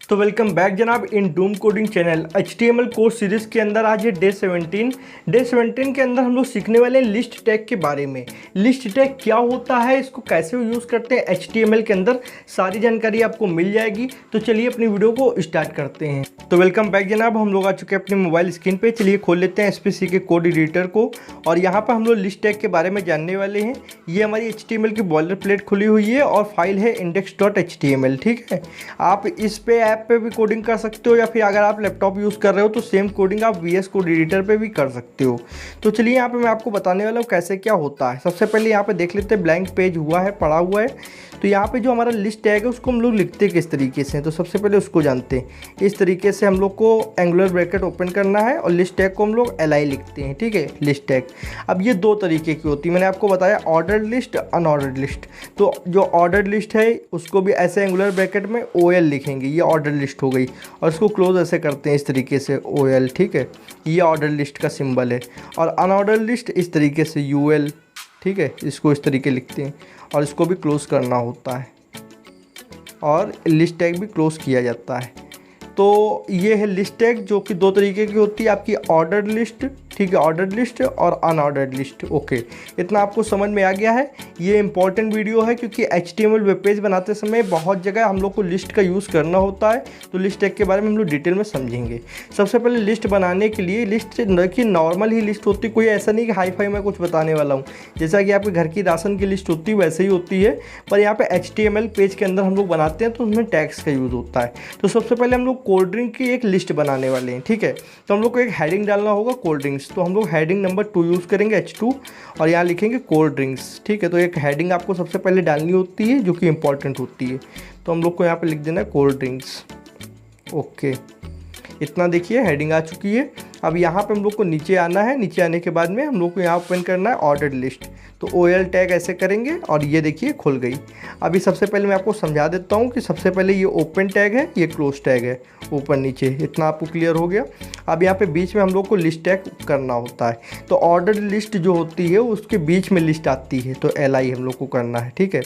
तो welcome back जनाब in doom coding channel HTML course series के अंदर आज है डे 17 के अंदर हम लोग सीखने वाले हैं लिस्ट टैग के बारे में। लिस्ट टैग क्या होता है, इसको कैसे यूज़ करते हैं HTML के अंदर, सारी जानकारी आपको मिल जाएगी। तो चलिए अपनी वीडियो को स्टार्ट करते हैं। तो वेलकम बैक जनाब, हम लोग आ चुके हैं अपने मोबाइल स्क्रीन पे। चलिए खोल लेते हैं SPC के कोड एडिटर को और यहाँ पर हम लोग लिस्ट टैग के बारे में जानने वाले हैं। ये हमारी HTML की बॉयलर प्लेट खुली हुई है और फाइल है index.html। ठीक है, आप इस पे ऐप पे भी कोडिंग कर सकते हो या फिर अगर आप लैपटॉप यूज़ कर रहे हो तो सेम कोडिंग आप VS कोड एडिटर पे भी कर सकते हो। तो चलिए यहाँ पे मैं आपको बताने वाला हूँ कैसे क्या होता है। सबसे पहले यहाँ पे देख लेते हैं, ब्लैंक पेज हुआ है, पड़ा हुआ है। तो यहाँ पे जो हमारा लिस्ट टैग है उसको हम लोग लिखते किस तरीके से हैं, तो सबसे पहले उसको जानते हैं। इस तरीके से हम लोग को एंगुलर ब्रैकेट ओपन करना है और लिस्ट टैग को हम लोग LI लिखते हैं। ठीक है, लिस्ट टैग। अब ये दो तरीके की होती है, मैंने आपको बताया ऑर्डर्ड लिस्ट, अनऑर्डर्ड लिस्ट। तो जो ऑर्डर्ड लिस्ट है उसको भी ऐसे एंगुलर ब्रैकेट में OL लिखेंगे, ये ऑर्डर लिस्ट हो गई। और इसको क्लोज ऐसे करते हैं इस तरीके से OL। ठीक है, ये ऑर्डर लिस्ट का सिंबल है। और अनऑर्डर लिस्ट इस तरीके से UL। ठीक है, इसको इस तरीके लिखते हैं और इसको भी क्लोज करना होता है और लिस्ट टैग भी क्लोज किया जाता है। तो ये है लिस्ट टैग जो कि दो तरीके की होती है, आपकी ऑर्डर्ड लिस्ट, ठीक है, ऑर्डर्ड लिस्ट और अनऑर्डर्ड लिस्ट। ओके, इतना आपको समझ में आ गया है। ये इंपॉर्टेंट वीडियो है क्योंकि HTML वेब पेज बनाते समय बहुत जगह हम लोग को लिस्ट का यूज़ करना होता है। तो लिस्ट टैग के बारे में हम लोग डिटेल में समझेंगे। सबसे पहले लिस्ट बनाने के लिए, लिस्ट देखिए नॉर्मल ही लिस्ट होती है, कोई ऐसा नहीं कि हाई फाई मैं कुछ बताने वाला हूँ। जैसा कि आपके घर की राशन की लिस्ट होती है वैसे ही होती है, पर यहाँ पर HTML पेज के अंदर हम लोग बनाते हैं तो उसमें टैग्स का यूज़ होता है। तो सबसे पहले हम लोग कोल्ड ड्रिंक की एक लिस्ट बनाने वाले हैं। ठीक है, तो हम लोग को एक हेडिंग डालना होगा कोल्ड ड्रिंक्स। तो हम लोग हेडिंग नंबर 2 यूज़ करेंगे, H2, और यहाँ लिखेंगे कोल्ड ड्रिंक्स। ठीक है, तो एक हेडिंग आपको सबसे पहले डालनी होती है जो कि इंपॉर्टेंट होती है। तो हम लोग को यहाँ पे लिख देना है कोल्ड ड्रिंक्स। ओके, इतना देखिए हेडिंग आ चुकी है। अब यहाँ पे हम लोग को नीचे आना है। नीचे आने के बाद में हम लोग को यहाँ ओपन करना है ऑर्डर्ड लिस्ट। तो OL टैग ऐसे करेंगे और ये देखिए खुल गई। अभी सबसे पहले मैं आपको समझा देता हूँ कि सबसे पहले ये ओपन टैग है, ये क्लोज टैग है, ऊपर नीचे। इतना आपको क्लियर हो गया। अब यहाँ पे बीच में हम लोग को लिस्ट टैग करना होता है। तो ऑर्डर्ड लिस्ट जो होती है उसके बीच में लिस्ट आती है, तो LI हम लोग को करना है। ठीक है,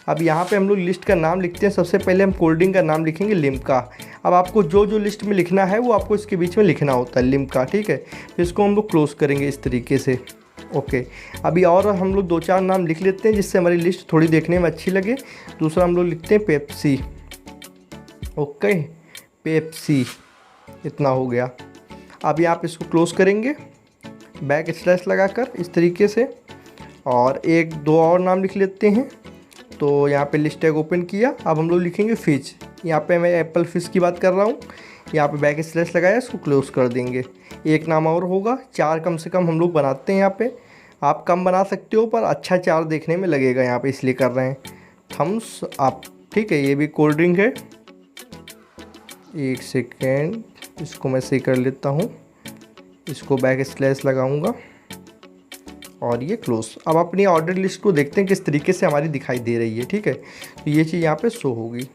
अब यहाँ पे हम लोग लिस्ट का नाम लिखते हैं। सबसे पहले हम कोल्ड ड्रिंक का नाम लिखेंगे लिम्का। अब आपको जो जो लिस्ट में लिखना है वो आपको इसके बीच में लिखना होता है, लिम्का। ठीक है, फिर इसको हम लोग क्लोज करेंगे इस तरीके से। ओके, अभी और हम लोग 2-4 नाम लिख लेते हैं जिससे हमारी लिस्ट थोड़ी देखने में अच्छी लगे। दूसरा हम लोग लिखते हैं पेप्सी। ओके, पेप्सी, इतना हो गया। अब यहाँ पे इसको क्लोज करेंगे बैक स्लैश लगाकर इस तरीके से। और 1-2 और नाम लिख लेते हैं। तो यहाँ पे लिस्ट टैग ओपन किया। अब हम लोग लिखेंगे फिश। यहाँ पे मैं एप्पल फिश की बात कर रहा हूँ। यहाँ पे बैक स्लैश लगाया, इसको क्लोज कर देंगे। एक नाम और होगा, 4 कम से कम हम लोग बनाते हैं यहाँ पे। आप कम बना सकते हो पर अच्छा 4 देखने में लगेगा यहाँ पे, इसलिए कर रहे हैं। Thumbs up. ठीक है, ये भी कोल्ड ड्रिंक है। एक सेकेंड, इसको मैं सही कर लेता हूँ। इसको बैक स्लैश लगाऊंगा और ये क्लोज। अब अपनी ऑर्डर लिस्ट को देखते हैं किस तरीके से हमारी दिखाई दे रही है। ठीक है, तो ये चीज़ यहाँ पे शो होगी।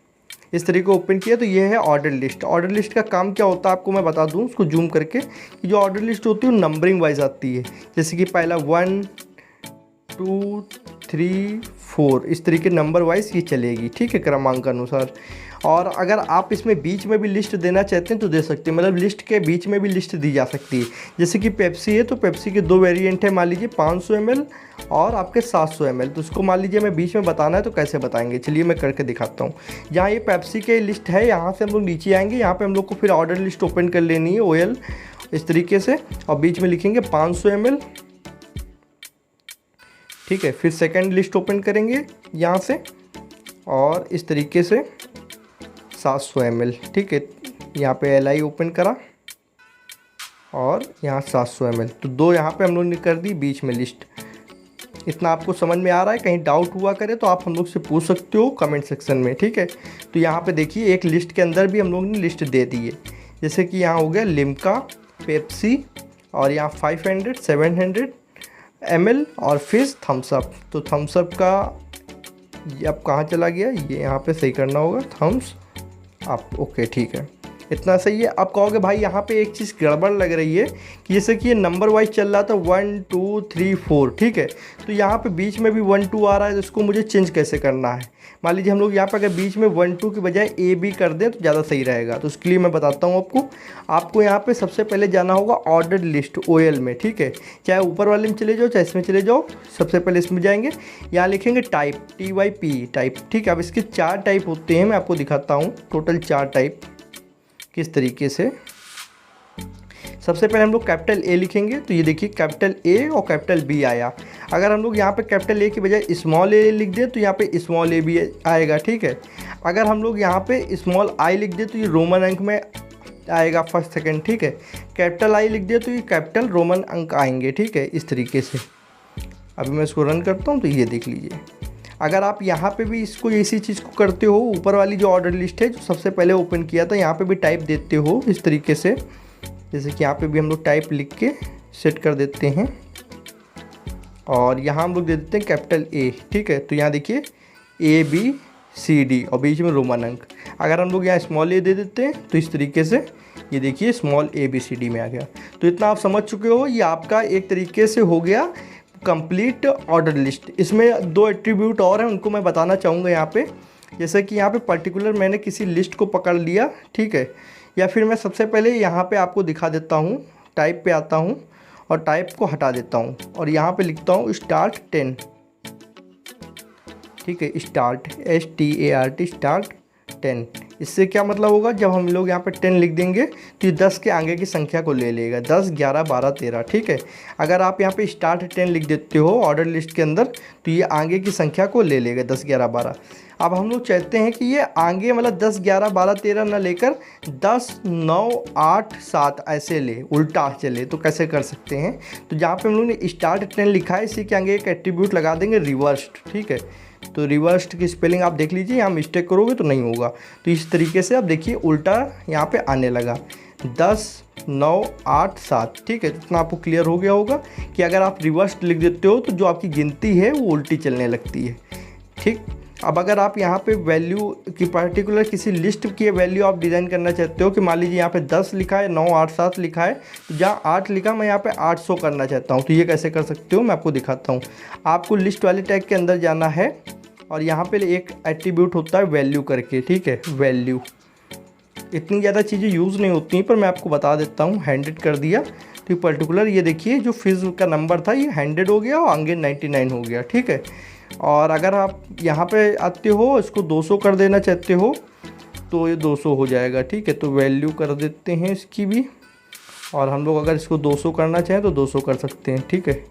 इस तरीके ओपन किया तो ये है ऑर्डर लिस्ट। ऑर्डर लिस्ट का काम क्या होता है आपको मैं बता दूँ उसको जूम करके। जो ऑर्डर लिस्ट होती है वो नंबरिंग वाइज आती है। जैसे कि पहला 1 2 3 4 इस तरीके नंबर वाइज ये चलेगी। ठीक है, क्रमांक अनुसार। और अगर आप इसमें बीच में भी लिस्ट देना चाहते हैं तो दे सकते हैं, मतलब लिस्ट के बीच में भी लिस्ट दी जा सकती है। जैसे कि पेप्सी है तो पेप्सी के 2 वेरिएंट है, मान लीजिए 500 ml और आपके 700 ml। तो उसको मान लीजिए मैं बीच में बताना है तो कैसे बताएंगे, चलिए मैं करके दिखाता हूँ। जहाँ ये पेप्सी के लिस्ट है यहाँ से हम लोग नीचे आएंगे। यहाँ पर हम लोग को फिर ऑर्डर लिस्ट ओपन कर लेनी है, OL इस तरीके से, और बीच में लिखेंगे 500 ml। ठीक है, फिर सेकेंड लिस्ट ओपन करेंगे यहाँ से और इस तरीके से 700 ml। ठीक है, यहाँ पे LI ओपन करा और यहाँ 700 ml। तो 2 यहाँ पे हम लोग ने कर दी बीच में लिस्ट। इतना आपको समझ में आ रहा है? कहीं डाउट हुआ करे तो आप हम लोग से पूछ सकते हो कमेंट सेक्शन में। ठीक है, तो यहाँ पे देखिए एक लिस्ट के अंदर भी हम लोग ने लिस्ट दे दी है। जैसे कि यहाँ हो गया लिम्का, पेप्सी, और यहाँ 500 700 ml और फिर थम्सअप। तो थम्सअप का ये अब कहाँ चला गया, ये यहाँ पे सही करना होगा, थम्स अप। ओके, ठीक है। इतना सही है। आप कहोगे भाई यहाँ पे एक चीज़ गड़बड़ लग रही है कि जैसे कि ये नंबर वाइज चल रहा था 1 2 3 4, ठीक है, तो यहाँ पे बीच में भी 1 2 आ रहा है, तो इसको मुझे चेंज कैसे करना है। मान लीजिए हम लोग यहाँ पर अगर बीच में 1 2 की बजाय ए बी कर दें तो ज़्यादा सही रहेगा। तो उसके लिए मैं बताता हूँ आपको यहाँ पे सबसे पहले जाना होगा ऑर्डर लिस्ट OL में, ठीक है, चाहे ऊपर वाले में चले जाओ चाहे इसमें चले जाओ। सबसे पहले इसमें जाएंगे, यहाँ लिखेंगे टाइप TYP टाइप, ठीक है। अब इसके 4 टाइप होते हैं, मैं आपको दिखाता हूँ टोटल 4 टाइप किस तरीके से। सबसे पहले हम लोग कैपिटल A लिखेंगे, तो ये देखिए कैपिटल A और कैपिटल B आया। अगर हम लोग यहाँ पे कैपिटल A की बजाय स्मॉल a लिख दें तो यहाँ पे स्मॉल a भी आएगा, ठीक है। अगर हम लोग यहाँ पे स्मॉल I लिख दें तो ये रोमन अंक में आएगा फर्स्ट सेकंड, ठीक है। कैपिटल I लिख दिया तो ये कैपिटल रोमन अंक आएंगे, ठीक है, इस तरीके से। अभी मैं इसको रन करता हूँ तो ये देख लीजिए। अगर आप यहाँ पे भी इसको इसी चीज़ को करते हो, ऊपर वाली जो ऑर्डर लिस्ट है जो सबसे पहले ओपन किया था, यहाँ पे भी टाइप देते हो इस तरीके से। जैसे कि यहाँ पे भी हम लोग टाइप लिख के सेट कर देते हैं और यहाँ हम लोग दे देते हैं कैपिटल A, ठीक है। तो यहाँ देखिए ABCD और बीच में रोमन अंक। अगर हम लोग यहाँ स्मॉल a दे देते हैं तो इस तरीके से ये देखिए स्मॉल ABCD में आ गया। तो इतना आप समझ चुके हो, ये आपका एक तरीके से हो गया कंप्लीट ऑर्डर लिस्ट। इसमें 2 एट्रीब्यूट और हैं, उनको मैं बताना चाहूँगा यहाँ पे। जैसे कि यहाँ पे पर्टिकुलर मैंने किसी लिस्ट को पकड़ लिया, ठीक है, या फिर मैं सबसे पहले यहाँ पे आपको दिखा देता हूँ, टाइप पे आता हूँ और टाइप को हटा देता हूँ और यहाँ पे लिखता हूँ स्टार्ट 10, ठीक है, स्टार्ट START स्टार्ट 10। इससे क्या मतलब होगा, जब हम लोग यहाँ पे 10 लिख देंगे तो ये 10 के आगे की संख्या को ले लेगा, 10 11 12 13, ठीक है। अगर आप यहाँ पे स्टार्ट 10 लिख देते हो ऑर्डर लिस्ट के अंदर तो ये आगे की संख्या को ले लेगा 10 11 12। अब हम लोग चाहते हैं कि ये आगे मतलब 10 11 12 13 ना लेकर 10 9 8 7 ऐसे ले, उल्टा चले, तो कैसे कर सकते हैं। तो जहाँ पे हम लोग ने स्टार्ट 10 लिखा है, इसी के आगे एक एट्रीब्यूट लगा देंगे रिवर्स्ड, ठीक है। तो रिवर्स्ड की स्पेलिंग आप देख लीजिए, यहाँ मिस्टेक करोगे तो नहीं होगा। तो इस तरीके से आप देखिए उल्टा यहाँ पे आने लगा 10 9 8 7, ठीक है। इतना आपको क्लियर हो गया होगा कि अगर आप रिवर्स्ड लिख देते हो तो जो आपकी गिनती है वो उल्टी चलने लगती है, ठीक। अब अगर आप यहाँ पे वैल्यू की पर्टिकुलर किसी लिस्ट की वैल्यू आप डिज़ाइन करना चाहते हो कि मान लीजिए यहाँ पे 10 लिखा है, 9 8 7 लिखा है, तो जहाँ 8 लिखा मैं यहाँ पे 800 करना चाहता हूँ, तो ये कैसे कर सकते हो मैं आपको दिखाता हूँ। आपको लिस्ट वाले टैग के अंदर जाना है और यहाँ पे एक एट्रीब्यूट होता है वैल्यू करके, ठीक है, वैल्यू। इतनी ज़्यादा चीज़ें यूज़ नहीं होती पर मैं आपको बता देता हूँ। 100 कर दिया तो पर्टिकुलर ये देखिए जो फिज का नंबर था ये 100 हो गया और आगे 99 हो गया, ठीक है। और अगर आप यहाँ पे आते हो इसको 200 कर देना चाहते हो तो ये 200 हो जाएगा, ठीक है। तो वैल्यू कर देते हैं इसकी भी, और हम लोग अगर इसको 200 करना चाहें तो 200 कर सकते हैं, ठीक है।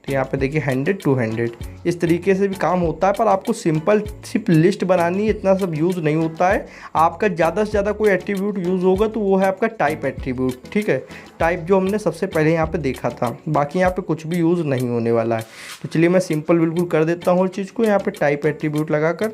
तो यहाँ पे देखिए 100 200 इस तरीके से भी काम होता है। पर आपको सिंपल सिर्फ लिस्ट बनानी है, इतना सब यूज़ नहीं होता है। आपका ज़्यादा से ज़्यादा कोई एट्रीब्यूट यूज़ होगा तो वो है आपका टाइप एट्रीब्यूट, ठीक है। टाइप जो हमने सबसे पहले यहाँ पे देखा था, बाकी यहाँ पे कुछ भी यूज़ नहीं होने वाला है। तो चलिए मैं सिंपल बिल्कुल कर देता हूँ चीज़ को, यहाँ पे टाइप एट्रीब्यूट लगा कर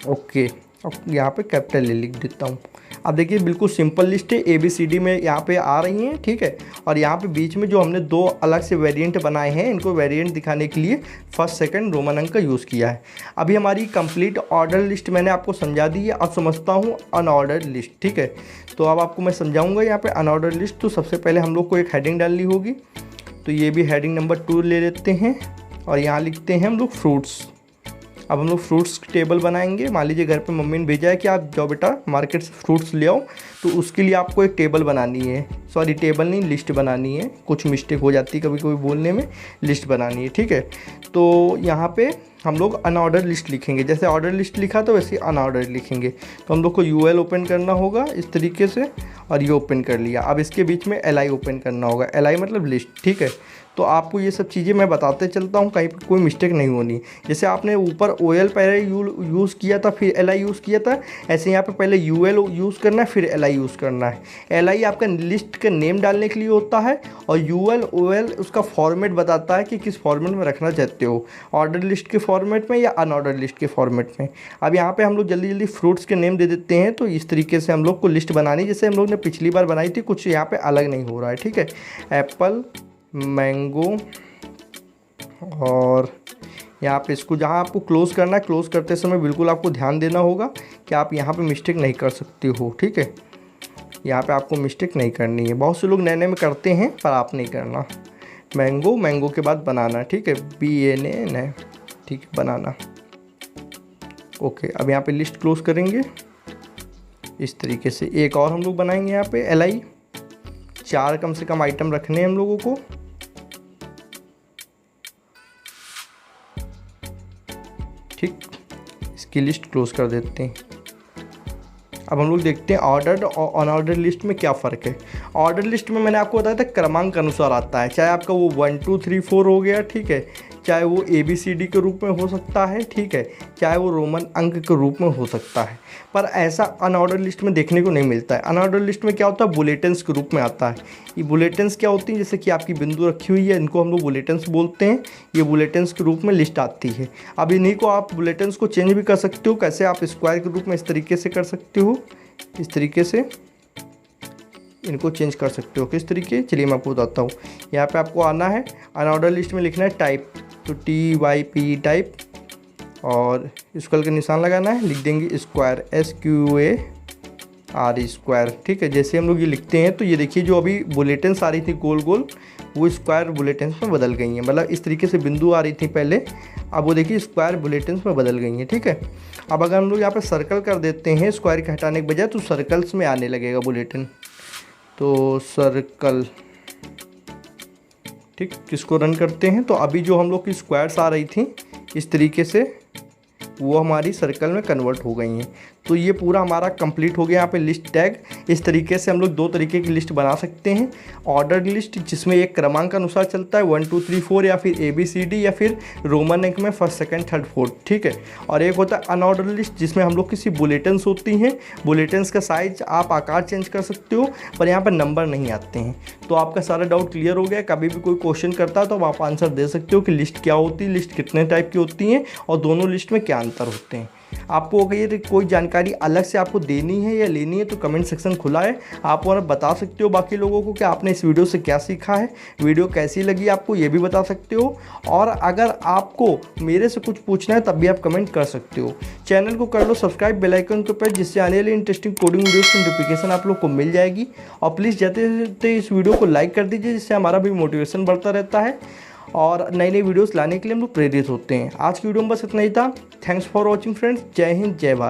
ओके, अब यहाँ पे कैपिटल ए लिख देता हूँ। अब देखिए बिल्कुल सिंपल लिस्ट है, ABCD में यहाँ पे आ रही हैं, ठीक है। और यहाँ पे बीच में जो हमने 2 अलग से वेरिएंट बनाए हैं, इनको वेरिएंट दिखाने के लिए फर्स्ट सेकंड रोमन अंक का यूज़ किया है। अभी हमारी कंप्लीट ऑर्डर लिस्ट मैंने आपको समझा दी है। अब समझता हूँ अनऑर्डर लिस्ट, ठीक है। तो अब आपको मैं समझाऊँगा यहाँ पर अनऑर्डर लिस्ट। तो सबसे पहले हम लोग को एक हेडिंग डालनी होगी, तो ये भी हेडिंग नंबर 2 ले लेते हैं और यहाँ लिखते हैं हम लोग फ्रूट्स। अब हम लोग फ्रूट्स की टेबल बनाएंगे। मान लीजिए घर पे मम्मी ने भेजा है कि आप जाओ बेटा मार्केट से फ्रूट्स ले आओ, तो उसके लिए आपको एक टेबल बनानी है, सॉरी टेबल नहीं लिस्ट बनानी है, कुछ मिस्टेक हो जाती है कभी कभी बोलने में, लिस्ट बनानी है, ठीक है। तो यहाँ पे हम लोग अनऑर्डर लिस्ट लिखेंगे, जैसे ऑर्डर लिस्ट लिखा तो वैसे अनऑर्डर लिखेंगे। तो हम लोग को UL ओपन करना होगा इस तरीके से और ये ओपन कर लिया। अब इसके बीच में LI ओपन करना होगा, LI मतलब लिस्ट, ठीक है। तो आपको ये सब चीज़ें मैं बताते चलता हूँ, कहीं पर कोई मिस्टेक नहीं होनी। जैसे आपने ऊपर OL पहले यूज़ किया था फिर LI यूज़ किया था, ऐसे यहाँ पे पहले UL यूज़ करना है फिर LI यूज़ करना है। LI आपका लिस्ट का नेम डालने के लिए होता है और UL OL उसका फॉर्मेट बताता है कि किस फॉर्मेट में रखना चाहते हो, ऑर्डर लिस्ट के फॉर्मेट में या अनऑर्डर लिस्ट के फॉर्मेट में। अब यहाँ पर हम लोग जल्दी जल्दी फ्रूट्स के नेम दे देते हैं। तो इस तरीके से हम लोग को लिस्ट बनानी, जैसे हम लोग ने पिछली बार बनाई थी, कुछ यहाँ पर अलग नहीं हो रहा है, ठीक है। एप्पल, मैंगो और यहाँ पे इसको जहाँ आपको क्लोज़ करना है, क्लोज़ करते समय बिल्कुल आपको ध्यान देना होगा कि आप यहाँ पे मिस्टेक नहीं कर सकते हो, ठीक है। यहाँ पे आपको मिस्टेक नहीं करनी है। बहुत से लोग नए नए में करते हैं पर आप नहीं करना। मैंगो, मैंगो के बाद बनाना, ठीक है, BANA, ठीक है, बनाना। ओके, अब यहाँ पे लिस्ट क्लोज़ करेंगे इस तरीके से। एक और हम लोग बनाएंगे यहाँ पे LI, 4 कम से कम आइटम रखने हैं हम लोगों को। ठीक, इसकी लिस्ट क्लोज कर देते हैं। अब हम लोग देखते हैं ऑर्डर्ड और अनऑर्डर्ड लिस्ट में क्या फ़र्क है। ऑर्डर लिस्ट में मैंने आपको बताया था क्रमांक अनुसार आता है, चाहे आपका वो 1 2 3 4 हो गया, ठीक है, चाहे वो ABCD के रूप में हो सकता है, ठीक है, चाहे वो रोमन अंक के रूप में हो सकता है, पर ऐसा अनऑर्डर लिस्ट में देखने को नहीं मिलता है। अनऑर्डर लिस्ट में क्या होता है, बुलेटिन्स के रूप में आता है। ये बुलेटिन्स क्या होती हैं, जैसे कि आपकी बिंदु रखी हुई है, इनको हम लोग बुलेटिन्स बोलते हैं। ये बुलेटिन्स के रूप में लिस्ट आती है। अब इन्हीं को आप बुलेटिन्स को चेंज भी कर सकते हो। कैसे, आप स्क्वायर के रूप में इस तरीके से कर सकते हो, इस तरीके से इनको चेंज कर सकते हो। किस तरीके, चलिए मैं आपको बताता हूँ। यहाँ पे आपको आना है, अनऑर्डर लिस्ट में लिखना है टाइप, तो TYP टाइप, और स्क्वायर का निशान लगाना है, लिख देंगे स्क्वायर, SQAR स्क्वायर, ठीक है। जैसे हम लोग ये लिखते हैं तो ये देखिए जो अभी बुलेटिन्स आ रही थी गोल गोल, वो स्क्वायर बुलेटिन्स में बदल गई हैं। मतलब इस तरीके से बिंदु आ रही थी पहले, अब वो देखिए स्क्वायर बुलेटिन्स में बदल गई हैं, ठीक है। अब अगर हम लोग यहाँ पे सर्कल कर देते हैं स्क्वायर के हटाने के बजाय, तो सर्कल्स में आने लगेगा बुलेटिन, तो सर्कल, ठीक। किसको रन करते हैं, तो अभी जो हम लोग की स्क्वायर्स आ रही थी इस तरीके से, वो हमारी सर्कल में कन्वर्ट हो गई हैं। तो ये पूरा हमारा कंप्लीट हो गया यहाँ पे लिस्ट टैग। इस तरीके से हम लोग 2 तरीके की लिस्ट बना सकते हैं। ऑर्डर लिस्ट जिसमें एक क्रमांक अनुसार चलता है 1 2 3 4, या फिर ABCD, या फिर रोमन अंक में 1st 2nd 3rd 4th, ठीक है। और एक होता है अनऑर्डर लिस्ट जिसमें हम लोग किसी बुलेटिन्स होती हैं, बुलेटिन्स का साइज आप आकार चेंज कर सकते हो, पर यहाँ पर नंबर नहीं आते हैं। तो आपका सारा डाउट क्लियर हो गया। कभी भी कोई क्वेश्चन करता है तो आप आंसर दे सकते हो कि लिस्ट क्या होती है, लिस्ट कितने टाइप की होती हैं, और दोनों लिस्ट में क्या अंतर होते हैं। आपको अगर कोई जानकारी अलग से आपको देनी है या लेनी है तो कमेंट सेक्शन खुला है, आप और बता सकते हो बाकी लोगों को कि आपने इस वीडियो से क्या सीखा है, वीडियो कैसी लगी आपको ये भी बता सकते हो। और अगर आपको मेरे से कुछ पूछना है तब भी आप कमेंट कर सकते हो। चैनल को कर लो सब्सक्राइब, बेल आइकन को प्रेस, जिससे आने वाली इंटरेस्टिंग कोडिंग वीडियोस की नोटिफिकेशन आप लोग को मिल जाएगी। और प्लीज़ जाते जाते इस वीडियो को लाइक कर दीजिए, जिससे हमारा भी मोटिवेशन बढ़ता रहता है और नई नई वीडियोस लाने के लिए हम लोग प्रेरित होते हैं। आज की वीडियो में बस इतना ही था। Thanks for watching friends. जय हिंद, जय भारत।